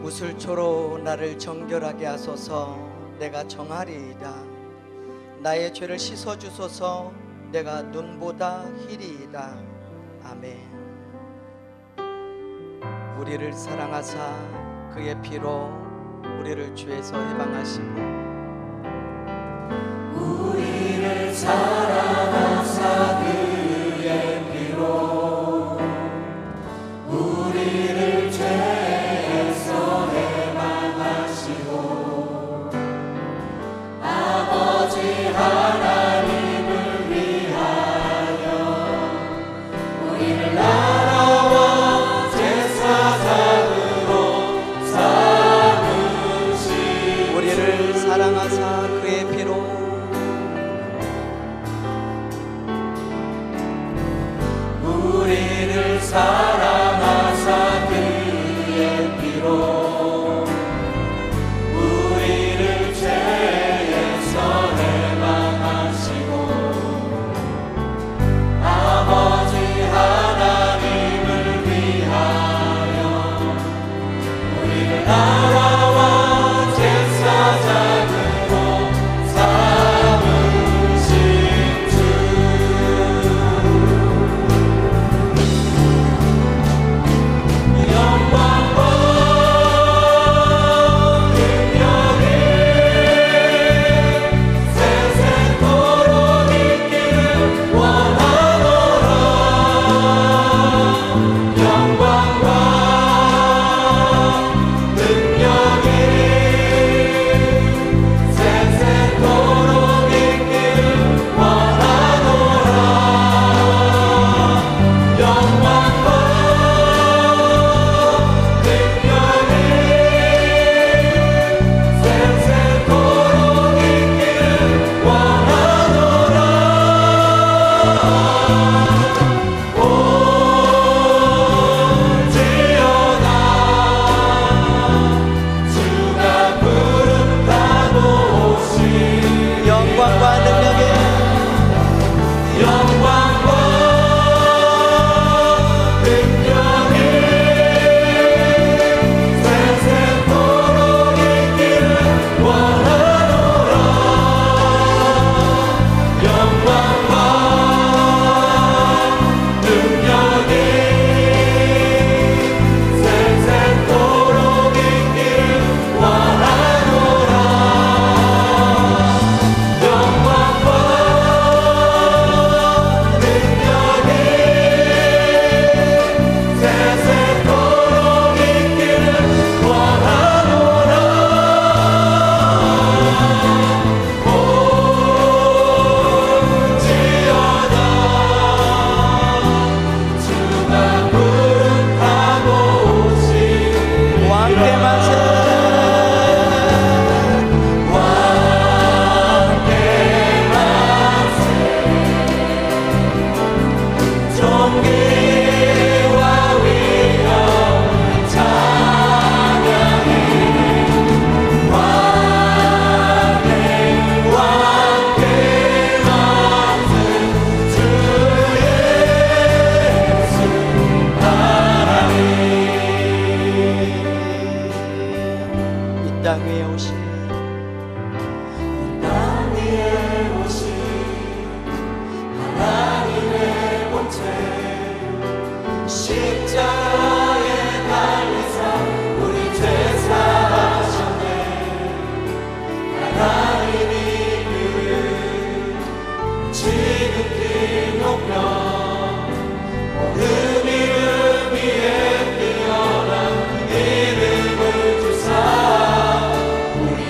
우슬초로 나를 정결하게 하소서. 내가 정하리이다. 나의 죄를 씻어주소서. 내가 눈보다 희리이다. 아멘. 우리를 사랑하사 그의 피로 우리를 죄에서 해방하시고, 우리를 사랑하사 그의 피로 우리를 죄에서 해방하시고, 아버지 하나님을 위하여 우리를 나라와 제사장으로 삼으시고, 우리를 사랑하사 그의 피로 우리를 사랑하사 그의 피로 우리를 죄에서 해방하시고, 아버지 하나님을 위하여 우리를 나라와 제사장으로 삼으신 주, 영광과 능력이 세세토록 있기를 원하노라. 영광과 능력이 세세토록 있기를 원하노라. 영광과 능력이 세세토록 있기를 원하노라. 올지어다 주가 부른다고 오시, 영광과 능력에 영광과 능력이 세세토록 있기를 원하노라. 영광과 능력이 세세토록 있기를 원하노라. 영광과 능력이 세세토록 있기를 원하노라. 올지어다 주가 부른다고 오시, 왕께 만세. 왕께 만세. 존귀와 위엄을 찬양해. 왕께 만세. 주 예수 하나님. 이 땅 위에 오신 땅 위에 오신 하나님의 본체, 십자가에 달리사 우리 죄 사하셨네. 하나님이 그를 지극히 높여 모든 이름 위에 뛰어난 이름을 주사 우리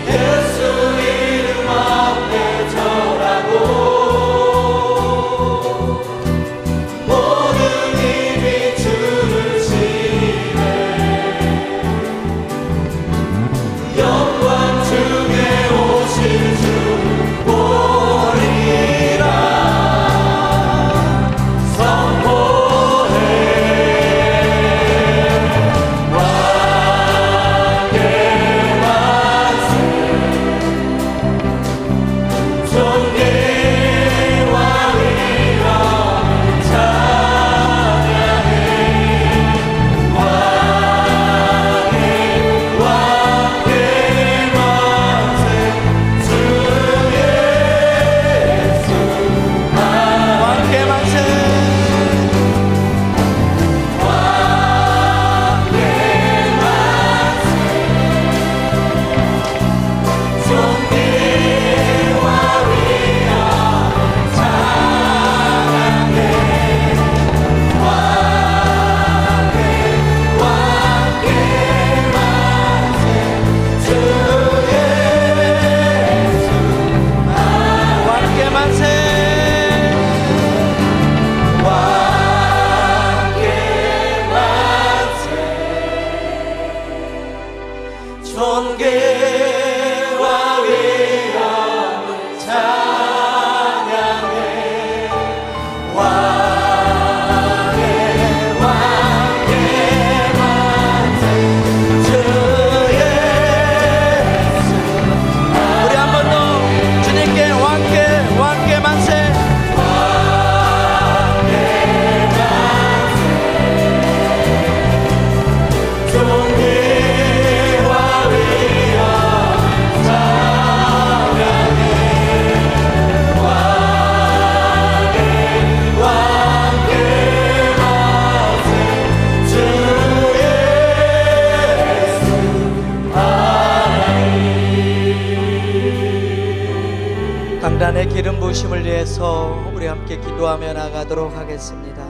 존귀와 위엄을 찬양해 왕의 왕께 만세 주 예수 우리 한 번 더 주님께 왕께 만세. 존귀와 위엄 찬양해 왕의 왕께 만세 주 예수 하나님. 강단의 기름 부으심을 위해서 우리 함께 기도하며 나가도록 하겠습니다.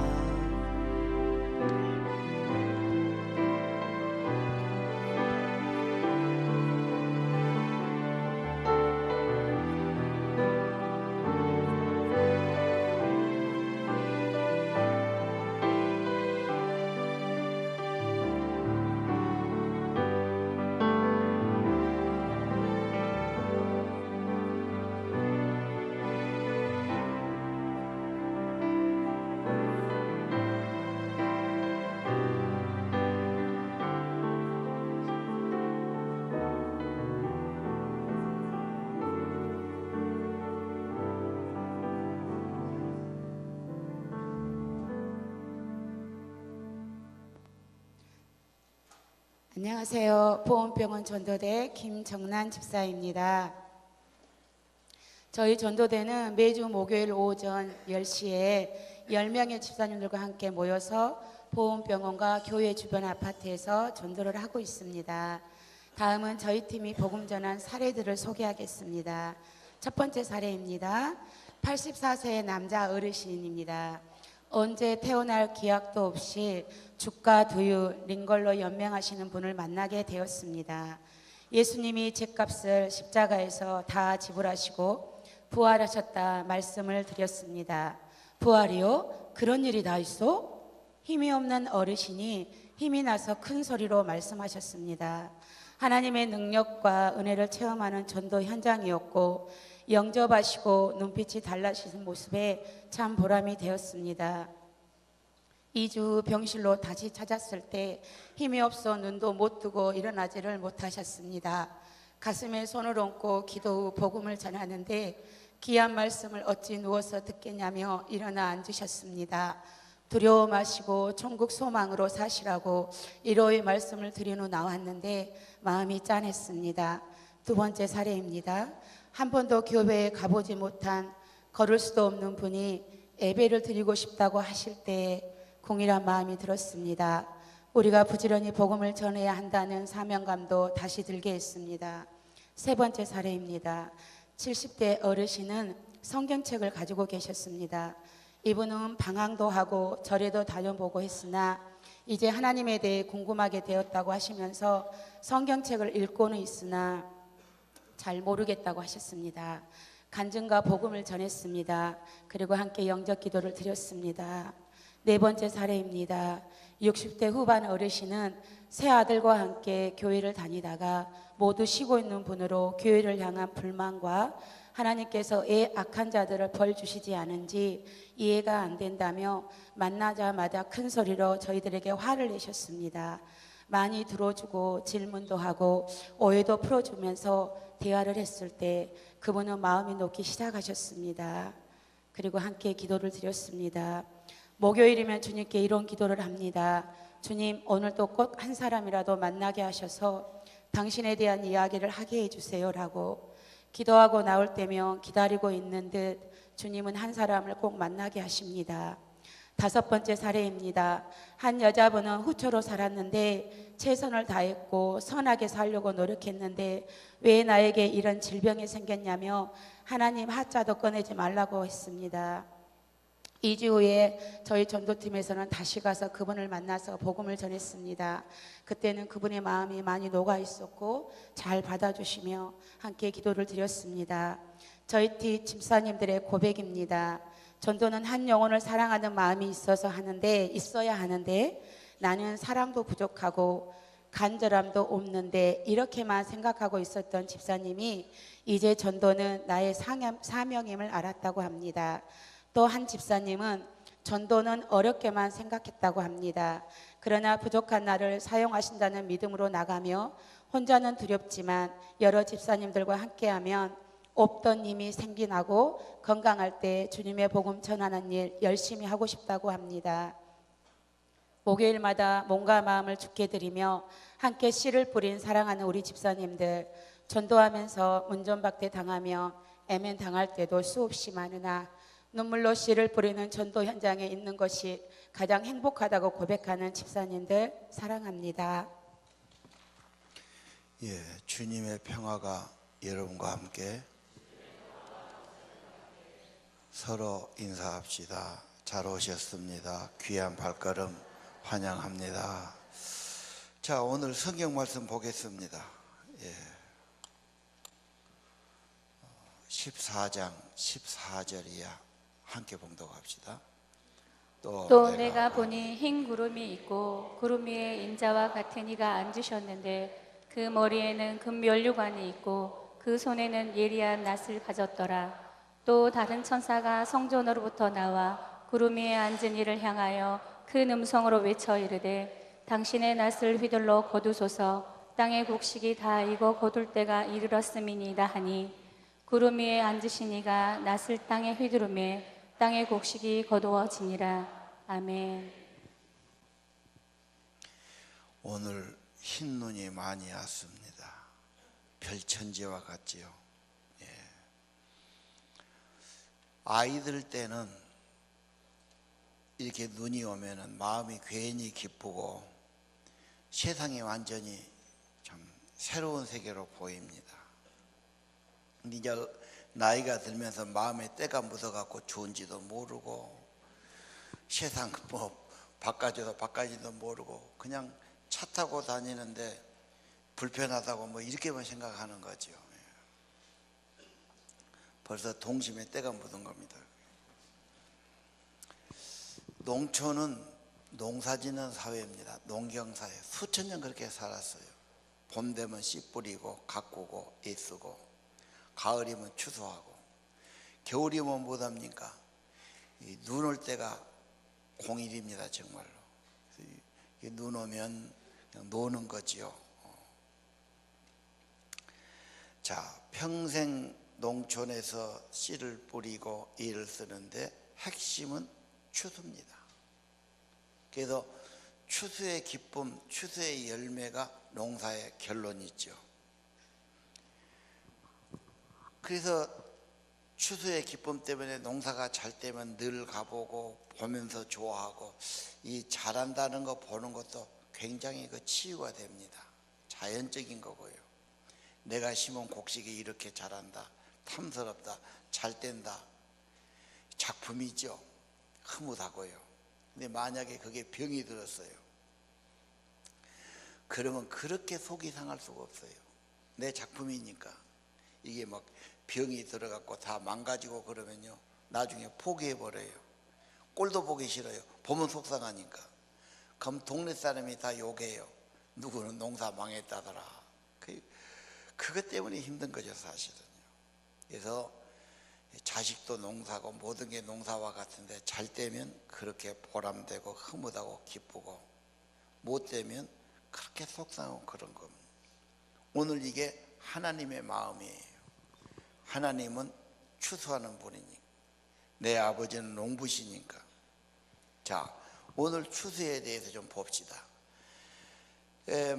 안녕하세요. 보온병원 전도대 김정란 집사입니다. 저희 전도대는 매주 목요일 오전 10시에 10명의 집사님들과 함께 모여서 보온병원과 교회 주변 아파트에서 전도를 하고 있습니다. 다음은 저희 팀이 복음 전한 사례들을 소개하겠습니다. 첫 번째 사례입니다. 84세의 남자 어르신입니다. 언제 태어날 기약도 없이 죽과 두유, 링걸로 연명하시는 분을 만나게 되었습니다. 예수님이 죗값을 십자가에서 다 지불하시고 부활하셨다 말씀을 드렸습니다. 부활이요? 그런 일이 다 있어? 힘이 없는 어르신이 힘이 나서 큰 소리로 말씀하셨습니다. 하나님의 능력과 은혜를 체험하는 전도 현장이었고 영접하시고 눈빛이 달라지는 모습에 참 보람이 되었습니다. 2주 후 병실로 다시 찾았을 때 힘이 없어 눈도 못 뜨고 일어나지를 못하셨습니다. 가슴에 손을 얹고 기도 후 복음을 전하는데 귀한 말씀을 어찌 누워서 듣겠냐며 일어나 앉으셨습니다. 두려워 마시고 천국 소망으로 사시라고 위로의 말씀을 드린 후 나왔는데 마음이 짠했습니다. 두 번째 사례입니다. 한 번도 교회에 가보지 못한 걸을 수도 없는 분이 예배를 드리고 싶다고 하실 때에 공일한 마음이 들었습니다. 우리가 부지런히 복음을 전해야 한다는 사명감도 다시 들게 했습니다. 세 번째 사례입니다. 70대 어르신은 성경책을 가지고 계셨습니다. 이분은 방황도 하고 절에도 다녀보고 했으나 이제 하나님에 대해 궁금하게 되었다고 하시면서 성경책을 읽고는 있으나 잘 모르겠다고 하셨습니다. 간증과 복음을 전했습니다. 그리고 함께 영접 기도를 드렸습니다. 네 번째 사례입니다. 60대 후반 어르신은 새 아들과 함께 교회를 다니다가 모두 쉬고 있는 분으로 교회를 향한 불만과 하나님께서 애 악한 자들을 벌 주시지 않은지 이해가 안 된다며 만나자마자 큰 소리로 저희들에게 화를 내셨습니다. 많이 들어주고 질문도 하고 오해도 풀어주면서 대화를 했을 때 그분은 마음이 녹기 시작하셨습니다. 그리고 함께 기도를 드렸습니다. 목요일이면 주님께 이런 기도를 합니다. 주님, 오늘도 꼭 한 사람이라도 만나게 하셔서 당신에 대한 이야기를 하게 해주세요라고 기도하고 나올 때면 기다리고 있는 듯 주님은 한 사람을 꼭 만나게 하십니다. 다섯 번째 사례입니다. 한 여자분은 후처로 살았는데 최선을 다했고 선하게 살려고 노력했는데 왜 나에게 이런 질병이 생겼냐며 하나님 하자도 꺼내지 말라고 했습니다. 2주 후에 저희 전도팀에서는 다시 가서 그분을 만나서 복음을 전했습니다. 그때는 그분의 마음이 많이 녹아 있었고 잘 받아주시며 함께 기도를 드렸습니다. 저희 팀 집사님들의 고백입니다. 전도는 한 영혼을 사랑하는 마음이 있어야 하는데 나는 사랑도 부족하고 간절함도 없는데 이렇게만 생각하고 있었던 집사님이 이제 전도는 나의 사명임을 알았다고 합니다. 또 한 집사님은 전도는 어렵게만 생각했다고 합니다. 그러나 부족한 나를 사용하신다는 믿음으로 나가며 혼자는 두렵지만 여러 집사님들과 함께하면 없던 힘이 생기나고 건강할 때 주님의 복음 전하는 일 열심히 하고 싶다고 합니다. 목요일마다 몸과 마음을 주께 드리며 함께 씨를 뿌린 사랑하는 우리 집사님들, 전도하면서 문전박대 당하며 애면 당할 때도 수없이 많으나 눈물로 씨를 뿌리는 전도 현장에 있는 것이 가장 행복하다고 고백하는 집사님들 사랑합니다. 예, 주님의 평화가 여러분과 함께. 서로 인사합시다. 잘 오셨습니다. 귀한 발걸음 환영합니다. 자, 오늘 성경 말씀 보겠습니다. 예. 14장 14절이야. 함께 봉독합시다. 또 내가 보니 흰 구름이 있고 구름 위에 인자와 같은 이가 앉으셨는데 그 머리에는 금면류관이 있고 그 손에는 예리한 낫을 가졌더라. 또 다른 천사가 성전으로부터 나와 구름 위에 앉은 이를 향하여 큰 음성으로 외쳐 이르되 당신의 낫을 휘둘러 거두소서. 땅의 곡식이 다 익어 거둘 때가 이르렀음이니이다 하니 구름 위에 앉으신 이가 낫을 땅에 휘두르매 땅의 곡식이 거두어지니라. 아멘. 오늘 흰 눈이 많이 왔습니다. 별천지와 같지요. 예. 아이들 때는 이렇게 눈이 오면은 마음이 괜히 기쁘고 세상이 완전히 참 새로운 세계로 보입니다. 근데 이제 나이가 들면서 마음에 때가 묻어갖고 좋은지도 모르고 세상 뭐 바깥지도 모르고 그냥 차 타고 다니는데 불편하다고 뭐 이렇게만 생각하는 거죠. 벌써 동심에 때가 묻은 겁니다. 농촌은 농사짓는 사회입니다. 농경사회. 수천 년 그렇게 살았어요. 봄 되면 씨 뿌리고 가꾸고 애쓰고 가을이면 추수하고 겨울이면 뭐합니까? 눈 올 때가 공일입니다. 정말로. 눈 오면 그냥 노는 거지요. 자, 평생 농촌에서 씨를 뿌리고 일을 쓰는데 핵심은 추수입니다. 그래서 추수의 기쁨, 추수의 열매가 농사의 결론이죠. 그래서 추수의 기쁨 때문에 농사가 잘 되면 늘 가보고 보면서 좋아하고 이 잘한다는 거 보는 것도 굉장히 그 치유가 됩니다. 자연적인 거고요. 내가 심은 곡식이 이렇게 자란다, 탐스럽다, 잘 된다, 작품이죠. 흐뭇하고요. 근데 만약에 그게 병이 들었어요. 그러면 그렇게 속이 상할 수가 없어요. 내 작품이니까. 이게 막 병이 들어갖고 다 망가지고 그러면요 나중에 포기해버려요. 꼴도 보기 싫어요. 보면 속상하니까. 그럼 동네 사람이 다 욕해요. 누구는 농사 망했다더라. 그것 때문에 힘든 거죠 사실은요. 그래서 자식도 농사고 모든 게 농사와 같은데 잘 되면 그렇게 보람되고 흐뭇하고 기쁘고 못 되면 그렇게 속상하고 그런 겁니다. 오늘 이게 하나님의 마음이에요. 하나님은 추수하는 분이니까. 내 아버지는 농부시니까. 자, 오늘 추수에 대해서 좀 봅시다.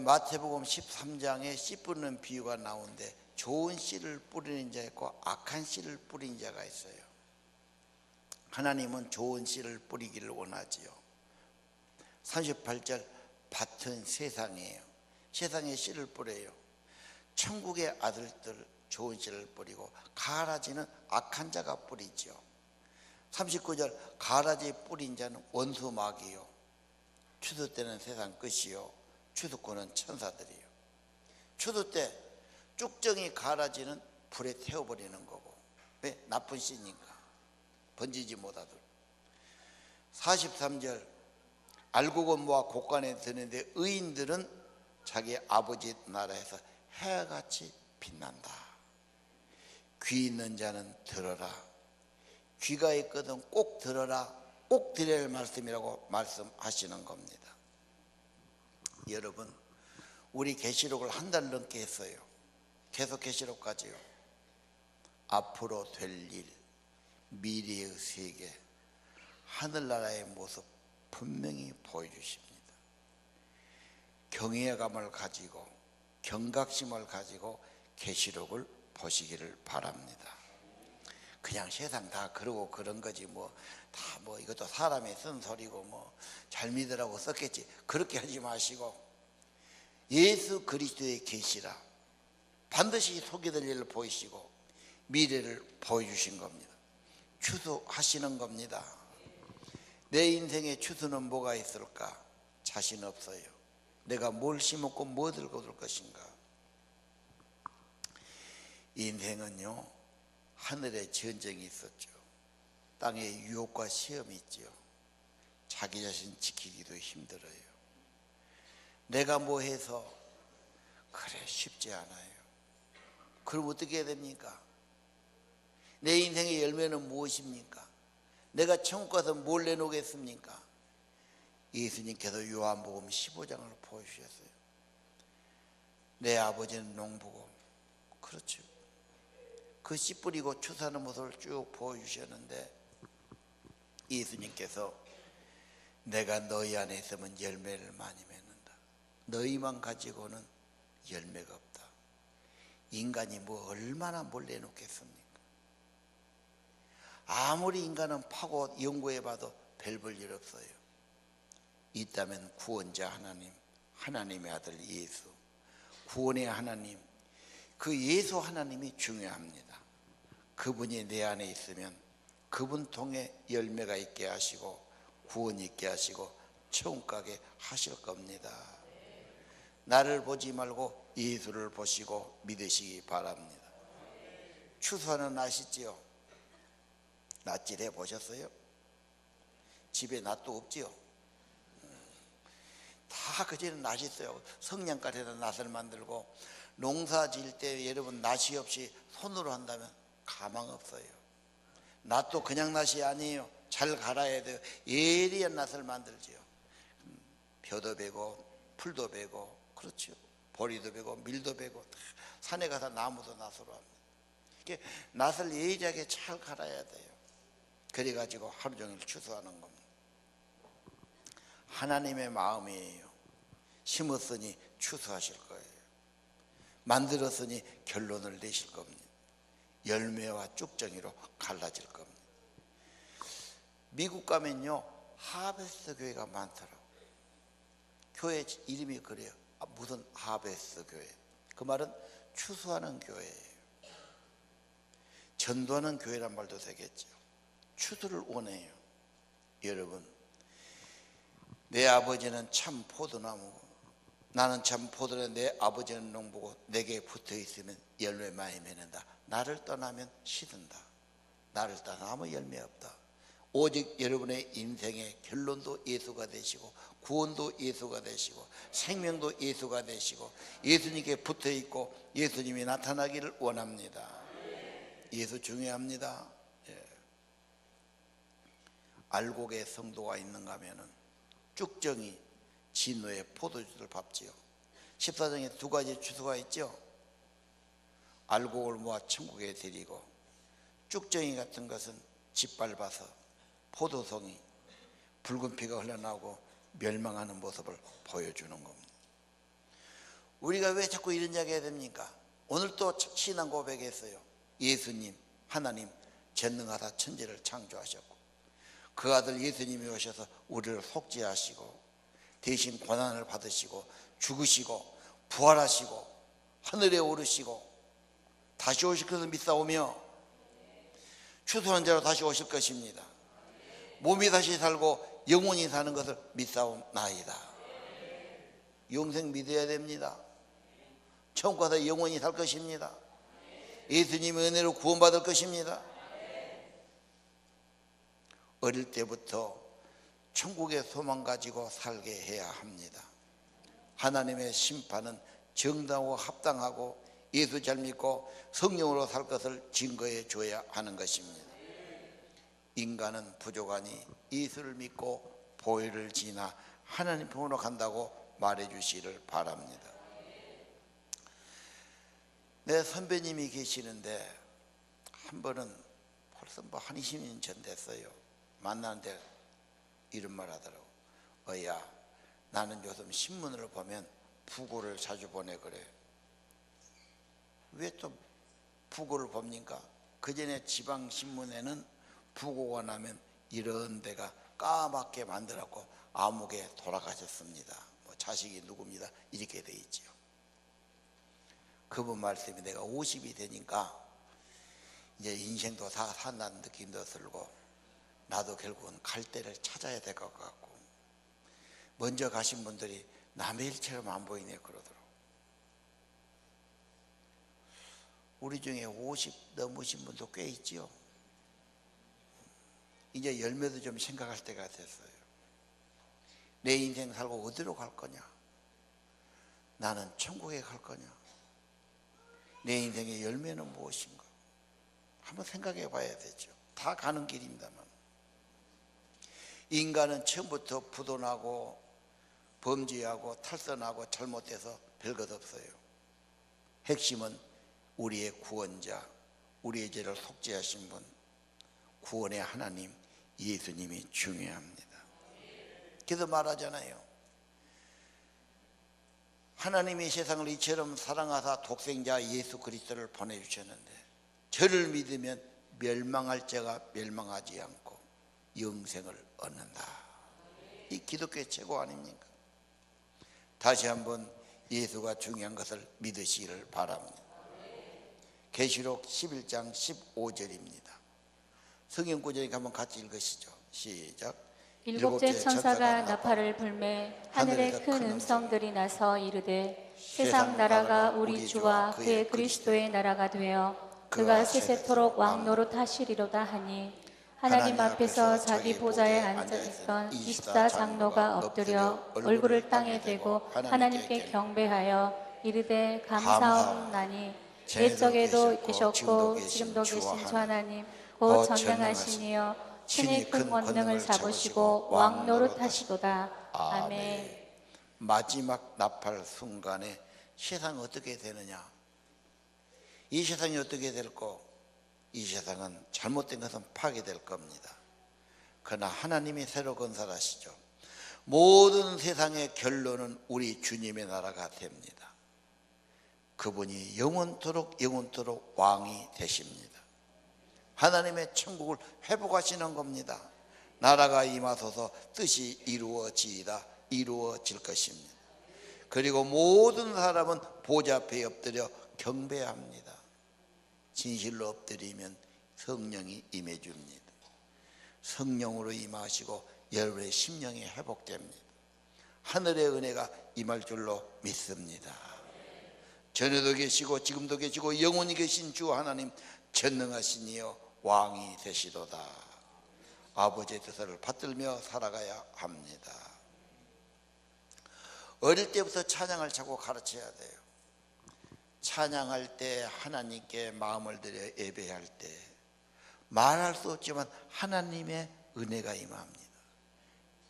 마태복음 13장에 씨 뿌리는 비유가 나오는데 좋은 씨를 뿌리는 자 있고 악한 씨를 뿌리는 자가 있어요. 하나님은 좋은 씨를 뿌리기를 원하지요. 38절 밭은 세상이에요. 세상에 씨를 뿌려요. 천국의 아들들 좋은 씨를 뿌리고 가라지는 악한 자가 뿌리죠. 39절 가라지 뿌린 자는 원수마귀요. 추수 때는 세상 끝이요. 추수꾼은 천사들이요. 추수 때 쭉정이 가라지는 불에 태워버리는 거고. 왜? 나쁜 씨니까 번지지 못하도록. 43절 알곡은 모아 곡간에 드는데 의인들은 자기 아버지 나라에서 해같이 빛난다. 귀 있는 자는 들어라. 귀가 있거든 꼭 들어라. 꼭 들어야 할 말씀이라고 말씀하시는 겁니다. 여러분, 우리 계시록을 한 달 넘게 했어요. 계속 계시록까지요. 앞으로 될 일, 미래의 세계, 하늘나라의 모습 분명히 보여주십니다. 경외감을 가지고 경각심을 가지고 계시록을 보시기를 바랍니다. 그냥 세상 다 그러고 그런 거지 다 이것도 사람이 쓴 소리고 잘 믿으라고 썼겠지, 그렇게 하지 마시고 예수 그리스도의 계시라 반드시 속게 될 일을 보이시고 미래를 보여주신 겁니다. 추수하시는 겁니다. 내 인생의 추수는 뭐가 있을까? 자신 없어요. 내가 뭘 심었고 뭐 들고 들 것인가? 인생은요, 하늘에 전쟁이 있었죠. 땅에 유혹과 시험이 있죠. 자기 자신 지키기도 힘들어요. 내가 뭐 해서 그래 쉽지 않아요. 그럼 어떻게 해야 됩니까? 내 인생의 열매는 무엇입니까? 내가 천국 가서 뭘 내놓겠습니까? 예수님께서 요한복음 15장을 보여주셨어요. 내 아버지는 농부고, 그렇죠. 그 씨 뿌리고 추수하는 모습을 쭉 보여주셨는데 예수님께서 내가 너희 안에 있으면 열매를 많이 맺는다. 너희만 가지고는 열매가 없다. 인간이 얼마나 뭘 내놓겠습니까? 아무리 인간은 파고 연구해봐도 별 볼 일 없어요. 있다면 구원자 하나님, 하나님의 아들 예수, 구원의 하나님, 그 예수 하나님이 중요합니다. 그분이 내 안에 있으면 그분 통해 열매가 있게 하시고 구원이 있게 하시고 천국 가게 하실 겁니다. 나를 보지 말고 예수를 보시고 믿으시기 바랍니다. 추수하는 아시지요? 낫질 해보셨어요? 집에 낫도 없지요? 다 그전에 낫이 있어요. 성냥가리에다 낫을 만들고 농사 지을 때 여러분 낫이 없이 손으로 한다면 가망 없어요. 낫도 그냥 낫이 아니에요. 잘 갈아야 돼요. 예리한 낫을 만들지요. 벼도 베고 풀도 베고, 그렇죠. 보리도 베고 밀도 베고 산에 가서 나무도 낫으로 합니다. 이렇게 낫을 예리하게 잘 갈아야 돼요. 그래가지고 하루 종일 추수하는 겁니다. 하나님의 마음이에요. 심었으니 추수하실 거예요. 만들었으니 결론을 내실 겁니다. 열매와 쭉정이로 갈라질 겁니다. 미국 가면요, 하베스트 교회가 많더라고요. 교회 이름이 그래요. 무슨 하베스트 교회. 그 말은 추수하는 교회예요. 전도하는 교회란 말도 되겠죠. 추수를 원해요. 여러분, 내 아버지는 참 포도나무고 나는 참 포도래. 내 아버지는 농부고 내게 붙어 있으면 열매 많이 맺는다. 나를 떠나면 시든다. 나를 떠나면 열매 없다. 오직 여러분의 인생의 결론도 예수가 되시고 구원도 예수가 되시고 생명도 예수가 되시고 예수님께 붙어 있고 예수님이 나타나기를 원합니다. 예수 중요합니다. 알곡의 성도가 있는가 하면은 쭉정이 진노의 포도주를 밟지요. 14장에 두 가지 추수가 있죠. 알곡을 모아 천국에 데리고 쭉정이 같은 것은 짓밟아서 포도송이 붉은 피가 흘러나오고 멸망하는 모습을 보여주는 겁니다. 우리가 왜 자꾸 이런 이야기 해야 됩니까? 오늘 또 신앙 고백했어요. 예수님, 하나님 전능하사 천지를 창조하셨고 그 아들 예수님이 오셔서 우리를 속죄하시고 대신 고난을 받으시고 죽으시고 부활하시고 하늘에 오르시고 다시 오실 것을 믿사오며 추수한 자로 다시 오실 것입니다. 몸이 다시 살고 영원히 사는 것을 믿사옵나이다. 영생 믿어야 됩니다. 천국 가서 영원히 살 것입니다. 예수님의 은혜로 구원받을 것입니다. 어릴 때부터 천국의 소망 가지고 살게 해야 합니다. 하나님의 심판은 정당하고 합당하고 예수 잘 믿고 성령으로 살 것을 증거해 줘야 하는 것입니다. 인간은 부족하니 예수를 믿고 보혈을 지나 하나님 편으로 간다고 말해 주시기를 바랍니다. 내 선배님이 계시는데 한 번은 벌써 한 20년 전 됐어요. 만나는데 이런 말 하더라고. 어야, 나는 요즘 신문을 보면 부고를 자주 보내 그래. 왜 또 부고를 봅니까? 그전에 지방신문에는 부고가 나면 이런 데가 까맣게 만들었고 암흑에 돌아가셨습니다. 뭐 자식이 누굽니다. 이렇게 돼 있죠. 그분 말씀이 내가 50이 되니까 이제 인생도 다 산다는 느낌도 들고 나도 결국은 갈 데를 찾아야 될 것 같고 먼저 가신 분들이 남의 일처럼 안 보이네 그러더라고. 우리 중에 50 넘으신 분도 꽤 있지요. 이제 열매도 좀 생각할 때가 됐어요. 내 인생 살고 어디로 갈 거냐? 나는 천국에 갈 거냐? 내 인생의 열매는 무엇인가? 한번 생각해 봐야 되죠. 다 가는 길입니다만 인간은 처음부터 부도나고 범죄하고 탈선하고 잘못돼서 별것 없어요. 핵심은 우리의 구원자, 우리의 죄를 속죄하신 분, 구원의 하나님 예수님이 중요합니다. 그래서 말하잖아요. 하나님이 세상을 이처럼 사랑하사 독생자 예수 그리스도를 보내주셨는데 저를 믿으면 멸망할 자가 멸망하지 않고 영생을 얻는다. 이 기독교의 최고 아닙니까? 다시 한번 예수가 중요한 것을 믿으시기를 바랍니다. 계시록 11장 15절입니다. 성경 구절에 한번 같이 읽으시죠. 시작. 일곱째 천사가 나팔을 불매 하늘에 큰 음성들이 나서 이르되 세상 나라가 우리 주와 그의 그리스도의 나라가 되어 그가 세세토록 왕 노릇하시리로다 하니 하나님 앞에서 자기 보좌에 앉아있던 24장로가 엎드려 얼굴을 땅에 대고 하나님께 경배하여 이르되 감사하옵나니 옛적에도 계셨고 지금도 계신 주 하나님 곧 전능하시니여 친히 큰 권능을 잡으시고 왕 노릇하시도다. 아멘. 마지막 나팔 순간에 세상이 어떻게 되느냐? 이 세상이 어떻게 될고? 이 세상은 잘못된 것은 파괴될 겁니다. 그러나 하나님이 새로 건설하시죠. 모든 세상의 결론은 우리 주님의 나라가 됩니다. 그분이 영원토록 왕이 되십니다. 하나님의 천국을 회복하시는 겁니다. 나라가 임하소서 뜻이 이루어지이다. 이루어질 것입니다. 그리고 모든 사람은 보좌 앞에 엎드려 경배합니다. 진실로 엎드리면 성령이 임해줍니다. 성령으로 임하시고 여러분의 심령이 회복됩니다. 하늘의 은혜가 임할 줄로 믿습니다. 전에도 계시고 지금도 계시고 영원히 계신 주 하나님 전능하시니여 왕이 되시도다. 아버지의 뜻을 받들며 살아가야 합니다. 어릴 때부터 찬양을 자꾸 가르쳐야 돼요. 찬양할 때 하나님께 마음을 들여 예배할 때 말할 수 없지만 하나님의 은혜가 임합니다.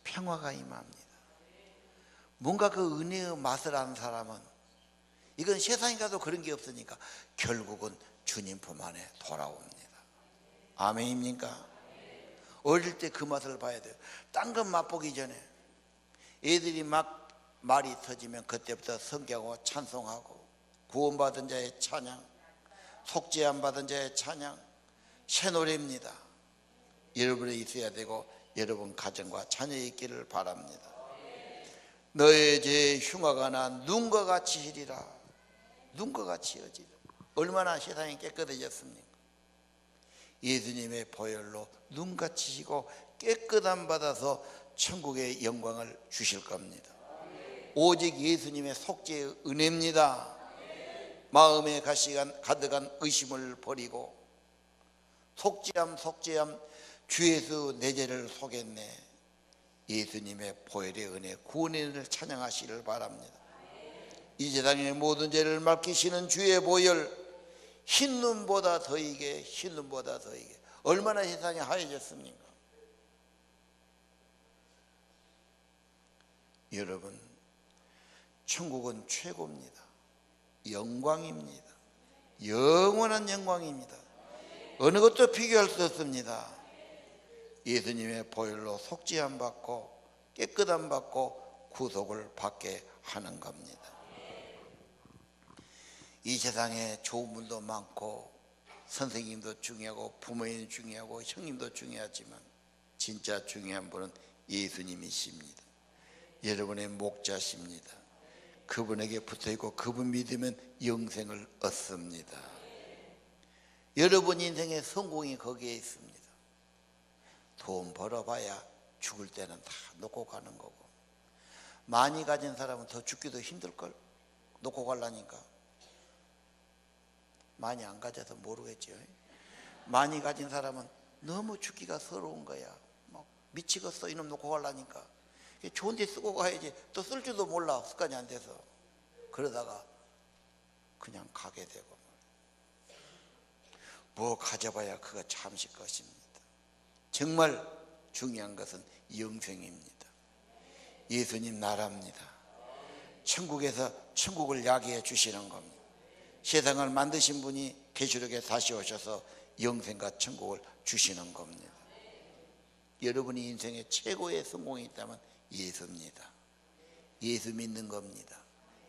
평화가 임합니다. 뭔가 그 은혜의 맛을 아는 사람은 이건 세상에 가도 그런 게 없으니까 결국은 주님 품 안에 돌아옵니다. 아멘입니까? 어릴 때 그 맛을 봐야 돼요. 딴 건 맛보기 전에 애들이 막 말이 터지면 그때부터 성경하고 찬송하고 구원받은 자의 찬양, 속죄함 받은 자의 찬양, 새 노래입니다. 여러분이 있어야 되고 여러분 가정과 자녀에 있기를 바랍니다. 너의 죄 흉화가 나 눈과 같이 희리라. 눈과 같이 어지라. 얼마나 세상이 깨끗해졌습니까? 예수님의 보혈로 눈같이 희고 깨끗함 받아서 천국의 영광을 주실 겁니다. 오직 예수님의 속죄의 은혜입니다. 마음에 가득한 의심을 버리고 속죄함 주 예수 내 죄를 속였네. 예수님의 보혈의 은혜 구원의 은혜를 찬양하시기를 바랍니다. 이 세상의 모든 죄를 맡기시는 주의 보혈, 흰눈보다 더이게, 흰눈보다 더이게. 얼마나 세상이 하얘졌습니까? 여러분, 천국은 최고입니다. 영광입니다. 영원한 영광입니다. 어느 것도 비교할 수 없습니다. 예수님의 보혈로 속죄함 받고 깨끗함 받고 구속을 받게 하는 겁니다. 이 세상에 좋은 분도 많고 선생님도 중요하고 부모님도 중요하고 형님도 중요하지만 진짜 중요한 분은 예수님이십니다. 여러분의 목자십니다. 그분에게 붙어있고 그분 믿으면 영생을 얻습니다. 여러분 인생의 성공이 거기에 있습니다. 돈 벌어봐야 죽을 때는 다 놓고 가는 거고, 많이 가진 사람은 더 죽기도 힘들걸. 놓고 가려니까. 많이 안 가져서 모르겠죠. 많이 가진 사람은 너무 죽기가 서러운 거야. 막 미치겠어 이놈 놓고 가려니까. 좋은 데 쓰고 가야지. 또 쓸 줄도 몰라, 습관이 안 돼서. 그러다가 그냥 가게 되고, 뭐 가져봐야 그거 잠시 것입니다. 정말 중요한 것은 영생입니다. 예수님 나라입니다. 천국에서 천국을 야기해 주시는 겁니다. 세상을 만드신 분이 계시록에 다시 오셔서 영생과 천국을 주시는 겁니다. 여러분이 인생의 최고의 성공이 있다면 예수입니다. 예수 믿는 겁니다.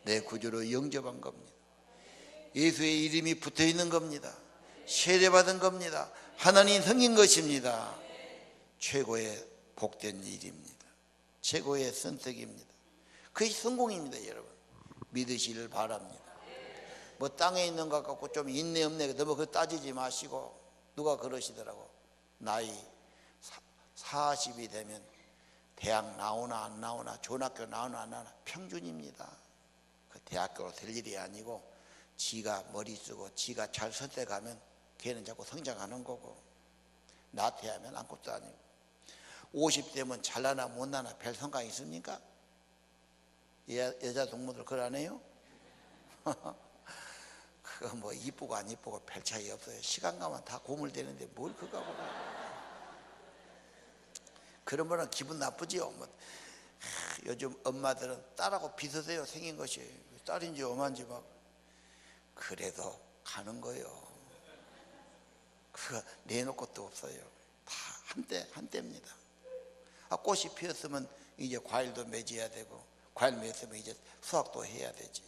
내 구주로 영접한 겁니다. 예수의 이름이 붙어있는 겁니다. 세례받은 겁니다. 하나님 성인 것입니다. 최고의 복된 일입니다. 최고의 선택입니다. 그것이 성공입니다. 여러분 믿으시길 바랍니다. 뭐 땅에 있는 것 갖고 좀 있네 없네 너무 그거 따지지 마시고, 누가 그러시더라고. 나이 40이 되면 대학 나오나 안 나오나, 좋은 학교 나오나 안 나오나 평균입니다. 그 대학교로 될 일이 아니고 지가 머리 쓰고 지가 잘 선택하면 걔는 자꾸 성장하는 거고, 나태하면 아무것도 아니고. 50대면 잘나나 못나나 별 상관 있습니까? 여자 동무들 그걸 안 해요? 그거 뭐 이쁘고 안 이쁘고 별 차이 없어요. 시간 가면 다 고물되는데 뭘 그거 하고. 그런 분은 기분 나쁘지요. 뭐, 요즘 엄마들은 딸하고 비슷해요. 생긴 것이. 딸인지 엄마인지 막. 그래도 가는 거예요. 그거 내놓을 것도 없어요. 다 한때입니다. 꽃이 피었으면 이제 과일도 맺어야 되고, 과일 맺으면 이제 수확도 해야 되지.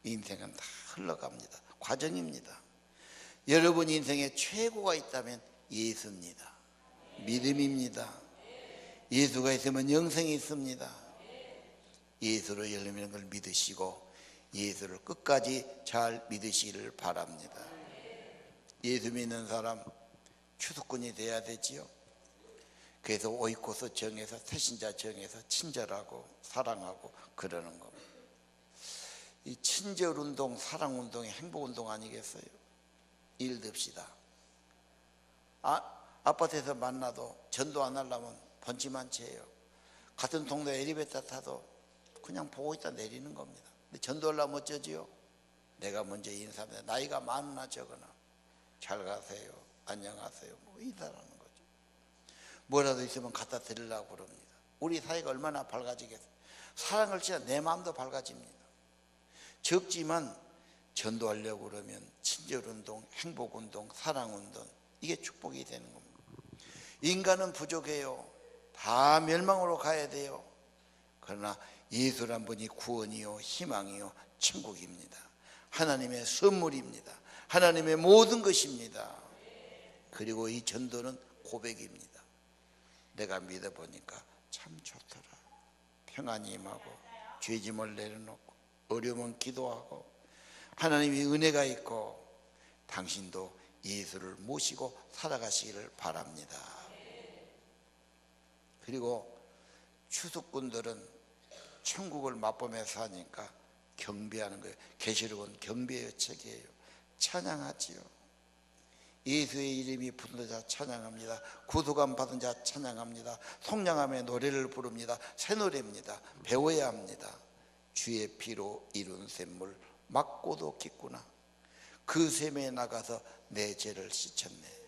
인생은 다 흘러갑니다. 과정입니다. 여러분 인생에 최고가 있다면 예수입니다. 믿음입니다. 예수가 있으면 영생이 있습니다. 예수로 열리는 걸 믿으시고 예수를 끝까지 잘 믿으시기를 바랍니다. 예수 믿는 사람 추수꾼이 돼야 되지요. 그래서 오이코스 정에서 태신자 정에서 친절하고 사랑하고 그러는 겁니다. 이 친절운동, 사랑운동이 행복운동 아니겠어요? 예를 듭시다. 아파트에서 만나도 전도 안 하려면 번짐한 채예요. 같은 동네 엘리베이터 타도 그냥 보고 있다 내리는 겁니다. 근데 전도하려면 어쩌지요? 내가 먼저 인사합니다. 나이가 많으나 적으나 잘 가세요, 안녕하세요, 뭐 인사하는 거죠. 뭐라도 있으면 갖다 드리려고 그럽니다. 우리 사회가 얼마나 밝아지겠어요? 사랑을 진짜 내 마음도 밝아집니다. 적지만 전도하려고 그러면 친절운동, 행복운동, 사랑운동, 이게 축복이 되는 겁니다. 인간은 부족해요. 다 멸망으로 가야 돼요. 그러나 예수란 분이 구원이요 희망이요 천국입니다. 하나님의 선물입니다. 하나님의 모든 것입니다. 그리고 이 전도는 고백입니다. 내가 믿어보니까 참 좋더라. 평안이 임하고 죄짐을 내려놓고 어려우면 기도하고 하나님의 은혜가 있고 당신도 예수를 모시고 살아가시기를 바랍니다. 그리고 추수꾼들은 천국을 맛보면서 사니까 경배하는 거예요. 계시록은 경배의 책이에요. 찬양하지요. 예수의 이름이 붙은 자 찬양합니다. 구속함 받은 자 찬양합니다. 성령함의 노래를 부릅니다. 새 노래입니다. 배워야 합니다. 주의 피로 이룬 샘물 맞고도 깊구나. 그 샘에 나가서 내 죄를 씻었네.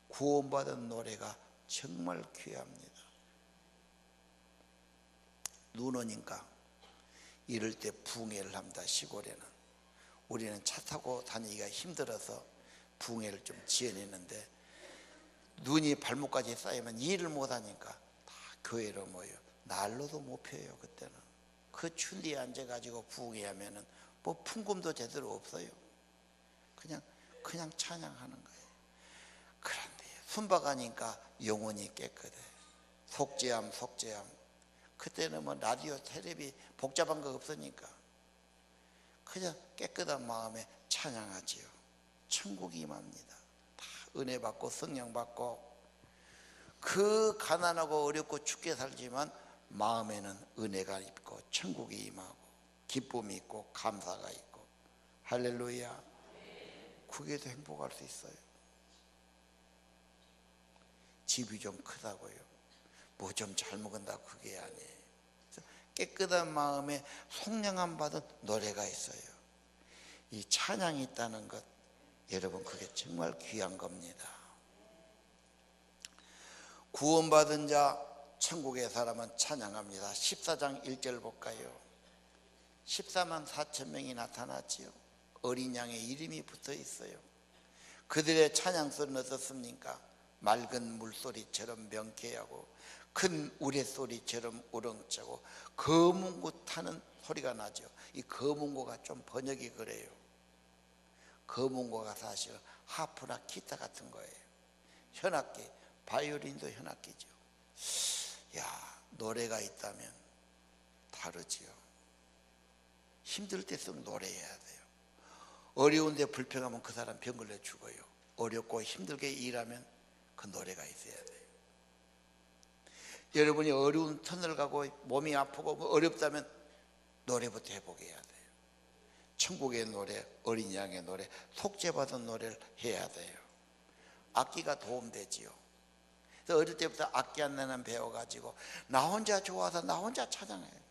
구원받은 노래가 정말 귀합니다. 눈 오니까 이럴 때 붕해를 합니다. 시골에는 우리는 차 타고 다니기가 힘들어서 붕해를 좀 지어내는데, 눈이 발목까지 쌓이면 일을 못하니까 다 교회로 모여. 난로도 못 펴요. 그때는 그 추운 데에 앉아가지고 붕해하면은 뭐 풍금도 제대로 없어요. 그냥 찬양하는 거예요. 그런데 순박하니까 영혼이 깨끗해. 속죄함. 그때는 뭐 라디오, 텔레비 복잡한 거 없으니까 그냥 깨끗한 마음에 찬양하지요. 천국이 임합니다. 다 은혜 받고 성령 받고, 그 가난하고 어렵고 춥게 살지만 마음에는 은혜가 있고 천국이 임하고 기쁨이 있고 감사가 있고. 할렐루야. 그게도 행복할 수 있어요. 집이 좀 크다고요, 뭐 좀 잘 먹은다고 그게 아니에요. 깨끗한 마음에 속량함 받은 노래가 있어요. 이 찬양이 있다는 것, 여러분 그게 정말 귀한 겁니다. 구원받은 자 천국의 사람은 찬양합니다. 14장 1절 볼까요? 14만 4천 명이 나타났지요. 어린 양의 이름이 붙어 있어요. 그들의 찬양소리는 어떻습니까? 맑은 물소리처럼 명쾌하고 큰 우레소리처럼 우렁차고 거문고 타는 소리가 나죠. 이 거문고가 좀 번역이 그래요. 거문고가 사실 하프나 기타 같은 거예요. 현악기, 바이올린도 현악기죠. 야, 노래가 있다면 다르지요. 힘들 때일수록 노래해야 돼요. 어려운데 불평하면 그 사람 병 걸려 죽어요. 어렵고 힘들게 일하면 그 노래가 있어야 돼요. 여러분이 어려운 터널 가고 몸이 아프고 어렵다면 노래부터 해보게 해야 돼요. 천국의 노래, 어린 양의 노래, 속죄받은 노래를 해야 돼요. 악기가 도움되지요. 그래서 어릴 때부터 악기 안 내는 배워가지고 나 혼자 좋아서 나 혼자 찬양해요.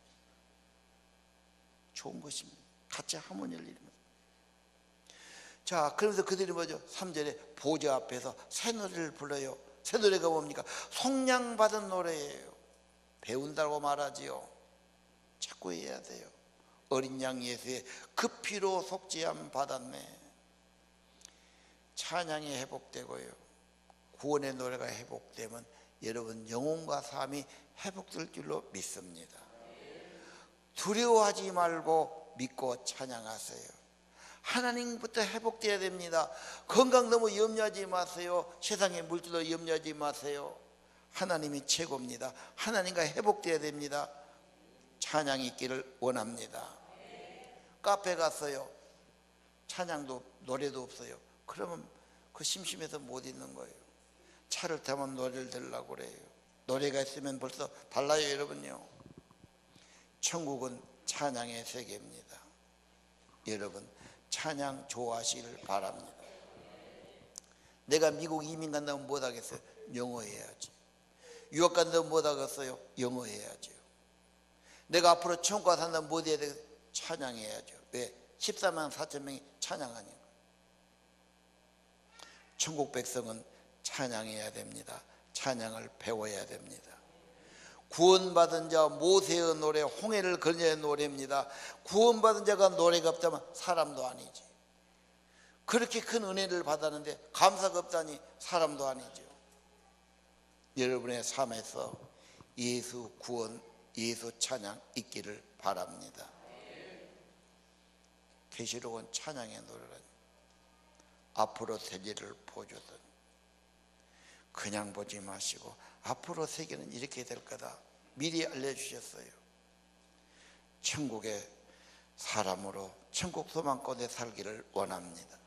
좋은 것입니다. 같이 하모니를 이루면서. 자, 그러면서 그들이 뭐죠? 3절에 보좌 앞에서 새 노래를 불러요. 새 노래가 뭡니까? 속량받은 노래예요. 배운다고 말하지요. 자꾸 해야 돼요. 어린 양 예수의 그 피로 속죄함 받았네. 찬양이 회복되고요, 구원의 노래가 회복되면 여러분 영혼과 삶이 회복될 줄로 믿습니다. 두려워하지 말고 믿고 찬양하세요. 하나님부터 회복돼야 됩니다. 건강 너무 염려하지 마세요. 세상의 물질도 염려하지 마세요. 하나님이 최고입니다. 하나님과 회복돼야 됩니다. 찬양이 있기를 원합니다. 카페 갔어요. 찬양도 노래도 없어요. 그러면 그 심심해서 못 있는 거예요. 차를 타면 노래를 들으려고 그래요. 노래가 있으면 벌써 달라요, 여러분요. 천국은 찬양의 세계입니다. 여러분 찬양 좋아하시길 바랍니다. 내가 미국 이민 간다면 못 하겠어요? 영어 해야지. 유학 간다면 못 하겠어요? 영어 해야죠. 내가 앞으로 천국 산다면 못 해야 되겠어요? 찬양해야죠. 왜? 14만 4천 명이 찬양하니까. 천국 백성은 찬양해야 됩니다. 찬양을 배워야 됩니다. 구원받은 자 모세의 노래, 홍해를 건너의 노래입니다. 구원받은 자가 노래가 없다면 사람도 아니지. 그렇게 큰 은혜를 받았는데 감사가 없다니 사람도 아니죠. 여러분의 삶에서 예수 구원, 예수 찬양 있기를 바랍니다. 계시록은 찬양의 노래라니. 앞으로 세계를 보여주던, 그냥 보지 마시고 앞으로 세계는 이렇게 될 거다 미리 알려주셨어요. 천국의 사람으로 천국 소망권에 살기를 원합니다.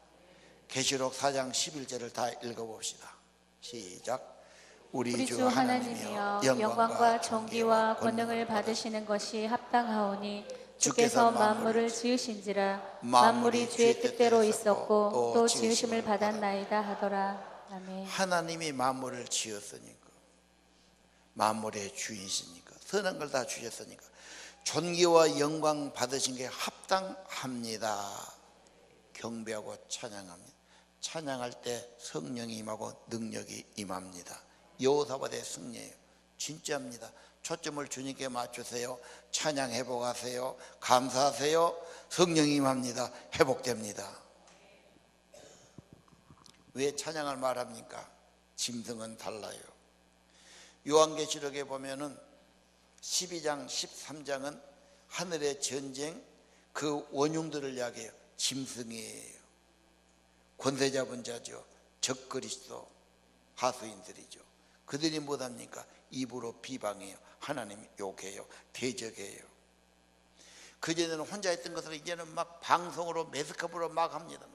계시록 4장 11절을 다 읽어봅시다. 시작. 우리 주 하나님이여 영광과 존귀와 권능을 받으시는 것이 합당하오니 주께서 만물을 지으신지라 만물이 주의 뜻대로 있었고 또 지으심을 받았나이다 하더라. 아멘. 하나님이 만물을 지었으니까, 만물의 주인이시니까, 선한 걸 다 주셨으니까 존귀와 영광 받으신 게 합당합니다. 경배하고 찬양합니다. 찬양할 때 성령이 임하고 능력이 임합니다. 여호사밧의 승리예요. 진짜입니다. 초점을 주님께 맞추세요. 찬양 회복하세요. 감사하세요. 성령이 임합니다. 회복됩니다. 왜 찬양을 말합니까? 짐승은 달라요. 요한계시록에 보면은 12장 13장은 하늘의 전쟁 그 원흉들을 이야기해요. 짐승이에요. 권세 잡은 자죠. 적그리스도 하수인들이죠. 그들이 뭐합니까? 입으로 비방해요. 하나님 욕해요. 대적해요. 그전에는 혼자 했던 것을 이제는 막 방송으로 매스컵으로 막 합니다.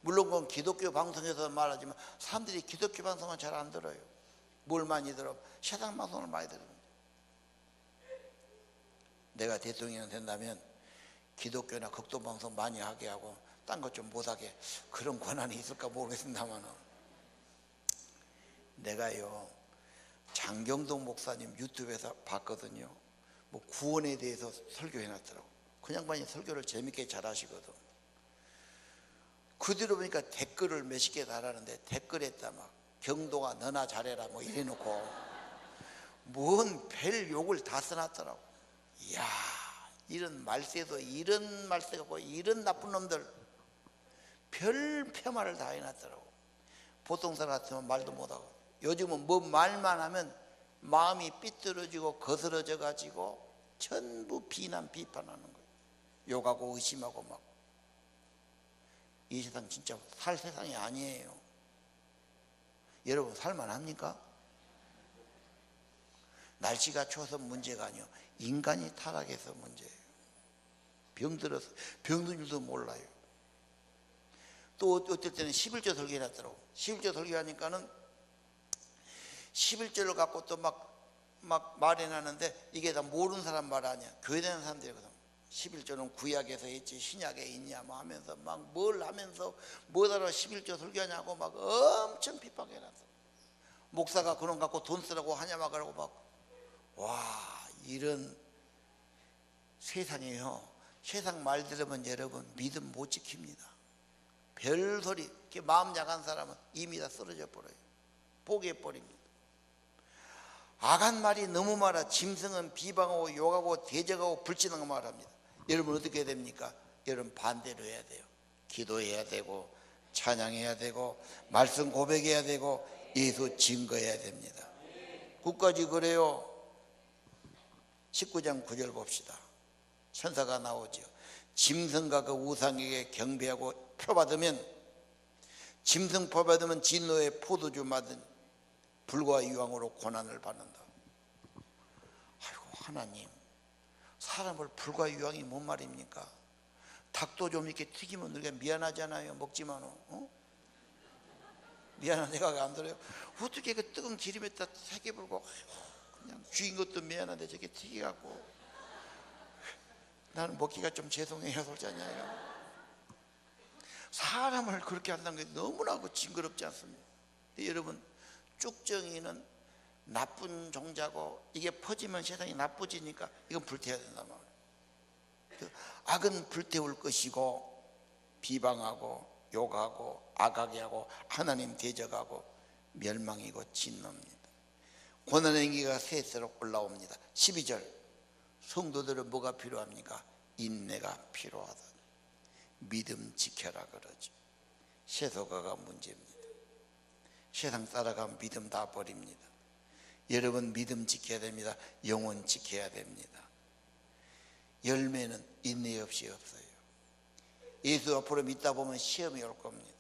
물론 그건 기독교 방송에서 말하지만 사람들이 기독교 방송은 잘 안 들어요. 뭘 많이 들어? 세상 방송을 많이 들어요. 내가 대통령 된다면 기독교나 극동 방송 많이 하게 하고 딴 것 좀 못하게, 그런 권한이 있을까 모르겠습니다만, 내가요 장경동 목사님 유튜브에서 봤거든요. 뭐 구원에 대해서 설교해놨더라고. 그 양반이 설교를 재밌게 잘하시거든. 그 뒤로 보니까 댓글을 몇십 개 달았는데 댓글에다 막 경동아 너나 잘해라 뭐 이래놓고 뭔 별 욕을 다 써놨더라고. 이야, 이런 말세도 이런 말세 갖고 이런 나쁜 놈들 별 폄하를 다 해놨더라고. 보통 사람 같으면 말도 못하고. 요즘은 뭐 말만 하면 마음이 삐뚤어지고 거스러져 가지고 전부 비난 비판하는 거예요. 욕하고 의심하고 막. 이 세상 진짜 살 세상이 아니에요. 여러분 살만합니까? 날씨가 추워서 문제가 아니에요. 인간이 타락해서 문제예요. 병들어서 병든 줄도 몰라요. 또 어떨 때는 11조 설교 해놨더라고. 11조 설교하니까는 11조를 갖고 또 막 말해놨는데 이게 다 모르는 사람 말 아니야. 교회 다니는 사람들이거든. 11조는 구약에서 했지 신약에 있냐 뭐 하면서 막 뭘 하면서 뭐하러 11조 설교하냐고 막 엄청 핍박해놨어. 목사가 그런 거 갖고 돈 쓰라고 하냐 막 그러고 막. 와, 이런 세상이에요. 세상 말 들으면 여러분 믿음 못 지킵니다. 별소리, 마음 약한 사람은 이미 다 쓰러져 버려요. 포기해버립니다. 악한 말이 너무 많아. 짐승은 비방하고 욕하고 대적하고 불신하고 말합니다. 여러분 어떻게 해야 됩니까? 여러분 반대로 해야 돼요. 기도해야 되고 찬양해야 되고 말씀 고백해야 되고 예수 증거해야 됩니다. 끝까지 그래요. 19장 9절 봅시다. 천사가 나오죠. 짐승과 그 우상에게 경배하고 표받으면, 짐승 표받으면 진노의 포도주 맞은 불과 유황으로 고난을 받는다. 아이고 하나님, 사람을 불과 유황이 뭔 말입니까? 닭도 좀 이렇게 튀기면 우리가 미안하잖아요. 먹지만 미안한 생각이 안 들어요. 어떻게 그 뜨거운 기름에다 세게 불고 그냥 쥐인 것도 미안한데 저렇게 튀겨갖고 나는 먹기가 좀 죄송해요. 솔직하냐. 사람을 그렇게 한다는 게 너무나 징그럽지 않습니까? 근데 여러분 쭉정이는 나쁜 종자고 이게 퍼지면 세상이 나쁘지니까 이건 불태워야 된단 말이에요. 악은 불태울 것이고 비방하고 욕하고 악하게 하고 하나님 대적하고 멸망이고 진노입니다. 고난의 행기가 셋으로 올라옵니다. 12절 성도들은 뭐가 필요합니까? 인내가 필요하다. 믿음 지켜라 그러죠. 세속화가 문제입니다. 세상 따라가면 믿음 다 버립니다. 여러분 믿음 지켜야 됩니다. 영혼 지켜야 됩니다. 열매는 인내 없이 없어요. 예수 앞으로 믿다 보면 시험이 올 겁니다.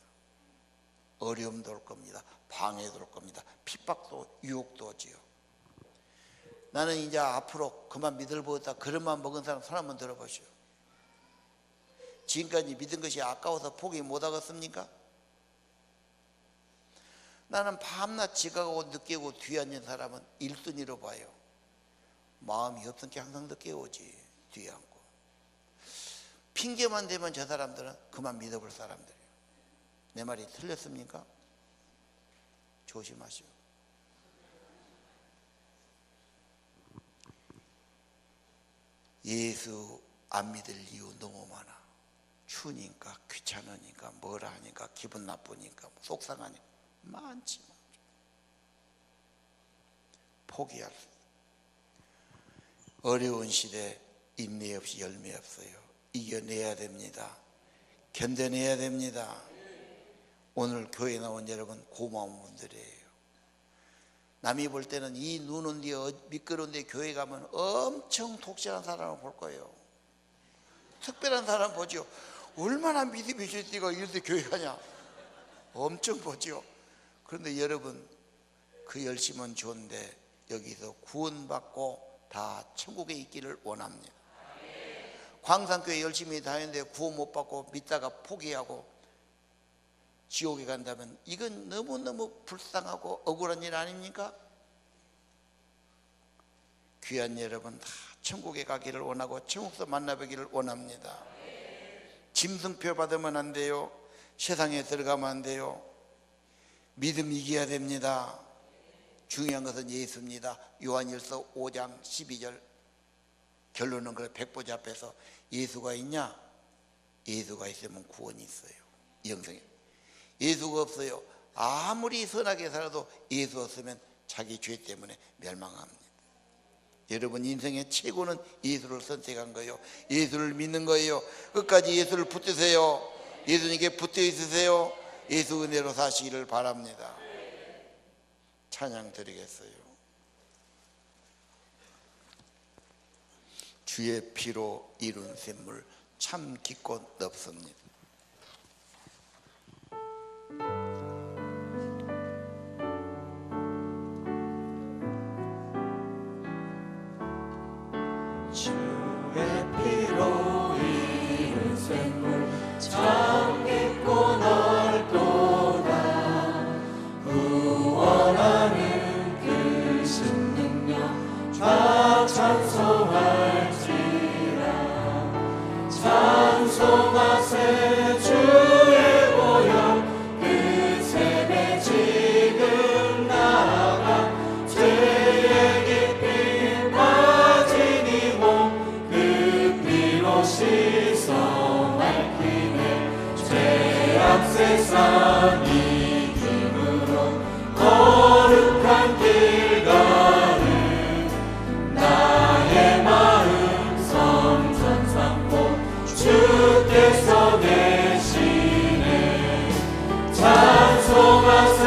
어려움도 올 겁니다. 방해도 올 겁니다. 핍박도 유혹도 오지요. 나는 이제 앞으로 그만 믿을 보다 그런 맘 먹은 사람 손 한번 들어보시오. 지금까지 믿은 것이 아까워서 포기 못하겠습니까? 나는 밤낮 지각하고 늦게 오고 뒤에 앉은 사람은 1순위로 봐요. 마음이 없으니까 항상 늦게 오지. 뒤에 앉고 핑계만 대면 저 사람들은 그만 믿어볼 사람들이에요. 내 말이 틀렸습니까? 조심하시오. 예수 안 믿을 이유 너무 많아. 추우니까, 귀찮으니까, 뭐라 하니까, 기분 나쁘니까, 속상하니까 많지. 포기할 수. 어려운 시대 인내 없이 열매 없어요. 이겨내야 됩니다. 견뎌내야 됩니다. 오늘 교회 나온 여러분 고마운 분들이에요. 남이 볼 때는 이 눈은 미끄러운데 교회 가면 엄청 독실한 사람을 볼 거예요. 특별한 사람 보죠. 얼마나 믿음이 있으니까 이런데 교회 가냐, 엄청 보죠. 그런데 여러분, 그 열심은 좋은데 여기서 구원받고 다 천국에 있기를 원합니다. 광산교회 열심히 다녔는데 구원 못 받고 믿다가 포기하고 지옥에 간다면 이건 너무너무 불쌍하고 억울한 일 아닙니까? 귀한 여러분 다 천국에 가기를 원하고 천국에서 만나보기를 원합니다. 짐승표 받으면 안 돼요. 세상에 들어가면 안 돼요. 믿음 이겨야 됩니다. 중요한 것은 예수입니다. 요한일서 5장 12절 결론은 그래. 백보자 앞에서 예수가 있냐? 예수가 있으면 구원이 있어요. 영생에. 예수가 없어요. 아무리 선하게 살아도 예수 없으면 자기 죄 때문에 멸망합니다. 여러분 인생의 최고는 예수를 선택한 거예요. 예수를 믿는 거예요. 끝까지 예수를 붙드세요. 예수님께 붙어 있으세요. 예수 은혜로 사시기를 바랍니다. 찬양 드리겠어요. 주의 피로 이룬 샘물 참 깊고 넓습니다. 주의 피로 이룬 샘물 참 깊고 넓도다. 구원하는 그 신능력 다 찬송할지라. 찬송하세 주의 보혈 그 샘에 지금 나아가 죄의 깊이 빠진 이 몸 그 피로 씻어 밝히네. 죄악 세상 이김으로 거룩한 길 가는 나의 마음 성전 삼고 주께서 계시네. 찬송하세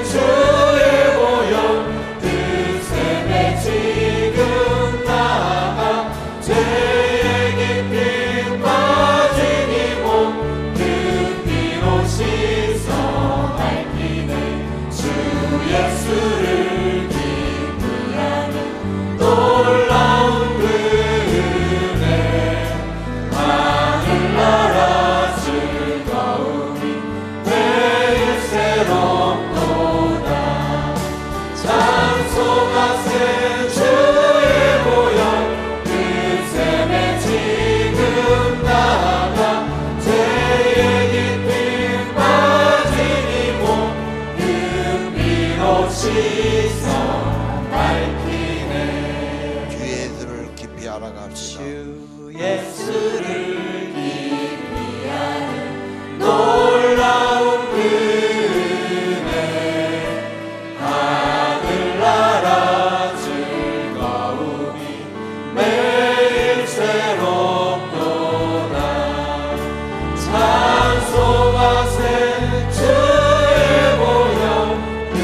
주의 보혈 그 샘에 지금 나아가 죄의 깊이 빠진 이 몸 그 피로 씻어 밝히네. 주 예수를 기쁘이하는 놀라운 그 은혜. 하늘나라 즐거움이 매일 새롭도다. 찬송하세 주의 보혈 그 샘에 지금 나아가 죄의 깊이 빠진 이 몸 그 피로 씻어 밝히네. 주 예수를 깊이 알아갑시다. 주 예수를 기쁘이하는 놀라운 그 은혜. 하늘나라 즐거움이 매일 새롭도다. 찬송하세 주의 보혈 그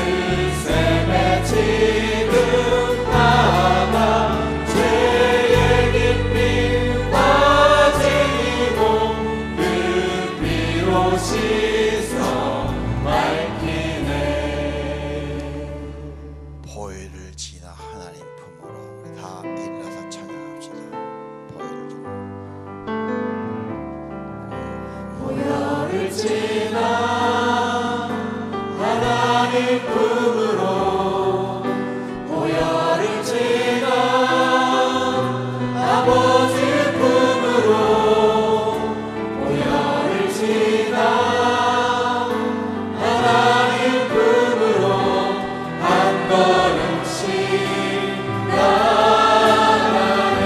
샘에 지금 나아가 죄의 깊이 빠진 이 몸 그 피로 씻어 밝히네. 보혈을 지나 하나님 품으로 우리 다 일어나서 찬양합시다. 보혈을 지나 보혈을 지나 하나님 품으로. 보혈을 지나 아버지 품으로. 보혈을 지나 하나님 품으로 한 걸음씩 나아가네.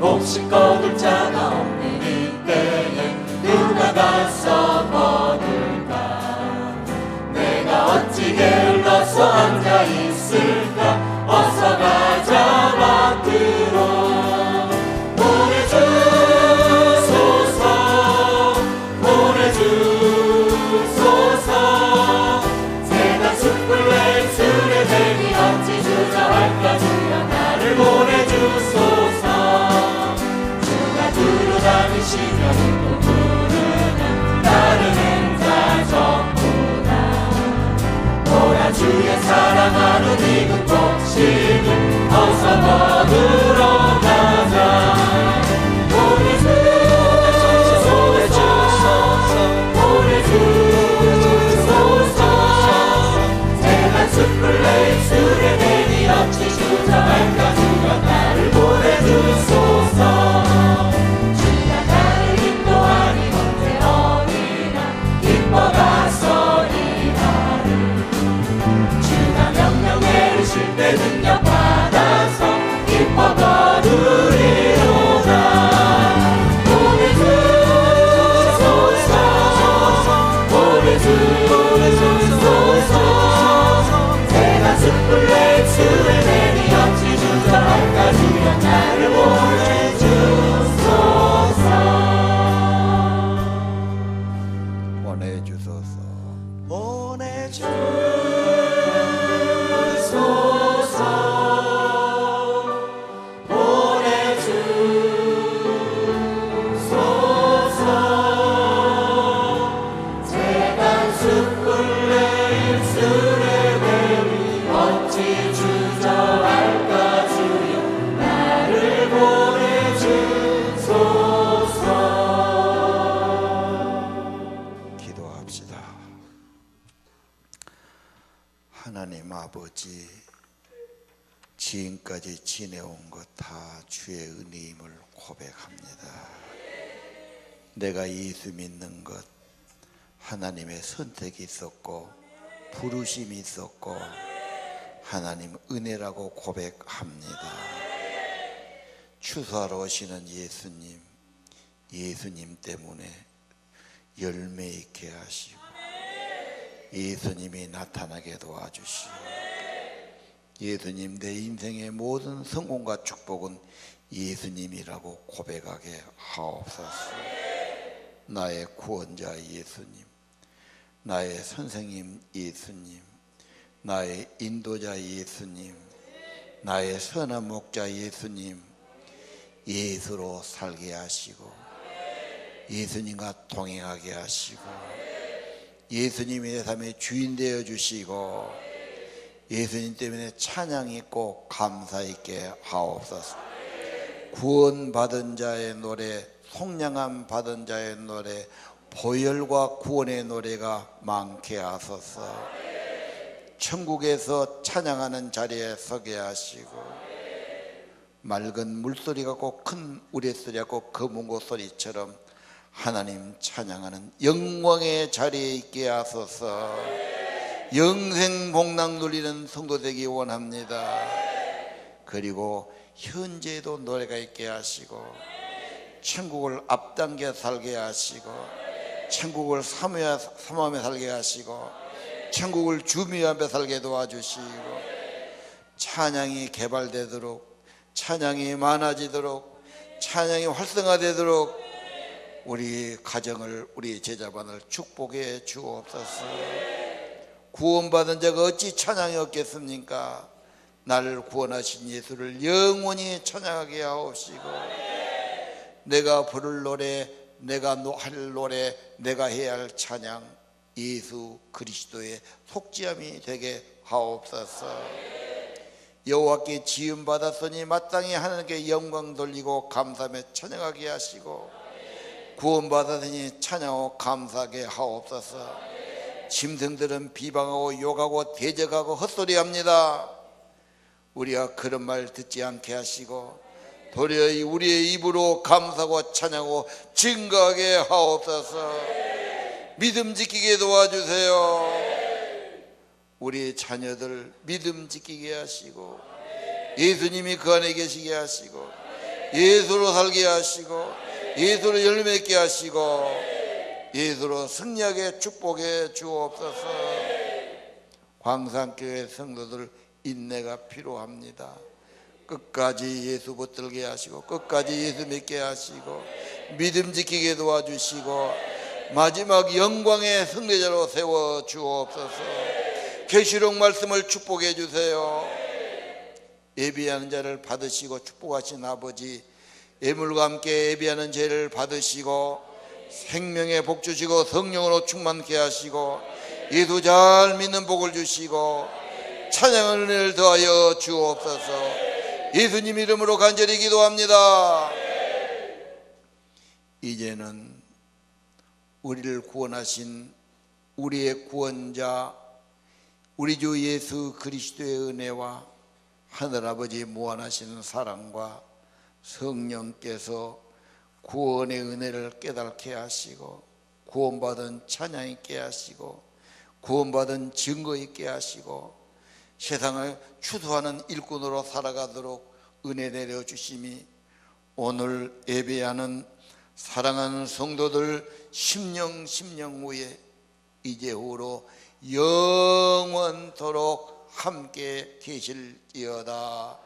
몫을 거둘 자가 없는 이때에 누가 가서 거둘까? 내가 어찌 게을러서 앉아 있을까? 어서 가자 밭으로. 보내주소서 보내주소서. 세상 숯불 내 술에 대니 어찌 주저할까? 주여 나를 보내주소서. 주가 두루 다니시며 또 부르는 따르는 자 전부다. 오라 주의 사랑하는 이국 곡식을 어서 거두러 가자. 숯불 내 술에 대니 어찌 주저할까? 주가 나를 보내주소서. 주가 나를 인도하니 언제 어디나 기뻐 가서 일하리. 주가 명령 내리실 때 능력 받아서 기뻐 거두리로다. 보내주소서 보내주소서. 숯불 내 술에 대니 어찌 주저할까? 주여 나를 보내주소서. 하나님 아버지, 지금까지 지내온 것 다 주의 은혜임을 고백합니다. 내가 예수 믿는 것 하나님의 선택이 있었고 부르심이 있었고 하나님 은혜라고 고백합니다. 추수하러 오시는 예수님 때문에 열매 있게 하시고 예수님이 나타나게 도와주시오. 예수님, 내 인생의 모든 성공과 축복은 예수님이라고 고백하게 하옵소서. 나의 구원자 예수님, 나의 선생님 예수님, 나의 인도자 예수님, 나의 선한 목자 예수님, 예수로 살게 하시고 예수님과 동행하게 하시고 예수님이 내 삶의 주인 되어 주시고 예수님 때문에 찬양 있고 감사 있게 하옵소서. 구원받은 자의 노래, 속량함 받은 자의 노래, 보혈과 구원의 노래가 많게 하소서. 천국에서 찬양하는 자리에 서게 하시고 맑은 물소리 같고 큰 우레소리 같고 검은고 소리처럼 하나님 찬양하는 영광의 자리에 있게 하소서. 영생 복락 누리는 성도 되기 원합니다. 그리고 현재에도 노래가 있게 하시고 천국을 앞당겨 살게 하시고 천국을 사모하며 살게 하시고 천국을 주미하며 살게 도와주시고 찬양이 개발되도록 찬양이 많아지도록 찬양이 활성화되도록 우리 가정을 우리 제자반을 축복해 주옵소서. 구원받은 자가 어찌 찬양이 없겠습니까? 나를 구원하신 예수를 영원히 찬양하게 하옵시고 내가 부를 노래, 내가 할 노래, 내가 해야 할 찬양 예수 그리스도의 속죄함이 되게 하옵소서. 여호와께 지음 받았으니 마땅히 하나님께 영광 돌리고 감사하며 찬양하게 하시고 구원받았으니 찬양하고 감사하게 하옵소서. 짐승들은 비방하고 욕하고 대적하고 헛소리합니다. 우리가 그런 말 듣지 않게 하시고 도리어 우리의 입으로 감사하고 찬양하고 증거하게 하옵소서. 믿음 지키게 도와주세요. 우리 자녀들 믿음 지키게 하시고 예수님이 그 안에 계시게 하시고 예수로 살게 하시고 예수로 열매맺게 하시고 예수로 승리하게 축복해 주옵소서. 광산교회 성도들 인내가 필요합니다. 끝까지 예수 붙들게 하시고 끝까지 예수 믿게 하시고 믿음 지키게 도와주시고 마지막 영광의 승리자로 세워 주옵소서. 계시록 말씀을 축복해 주세요. 예비하는 자를 받으시고 축복하신 아버지, 예물과 함께 예비하는 죄를 받으시고 생명의 복 주시고 성령으로 충만케 하시고 예수 잘 믿는 복을 주시고 찬양의 은혜를 더하여 주옵소서. 예수님 이름으로 간절히 기도합니다. 이제는 우리를 구원하신 우리의 구원자 우리 주 예수 그리스도의 은혜와 하늘아버지의 무한하신 사랑과 성령께서 구원의 은혜를 깨닫게 하시고 구원받은 찬양 있게 하시고 구원받은 증거 있게 하시고 세상을 추수하는 일꾼으로 살아가도록 은혜 내려주심이 오늘 예배하는 사랑하는 성도들 심령 후에 이제후로 영원토록 함께 계실지어다.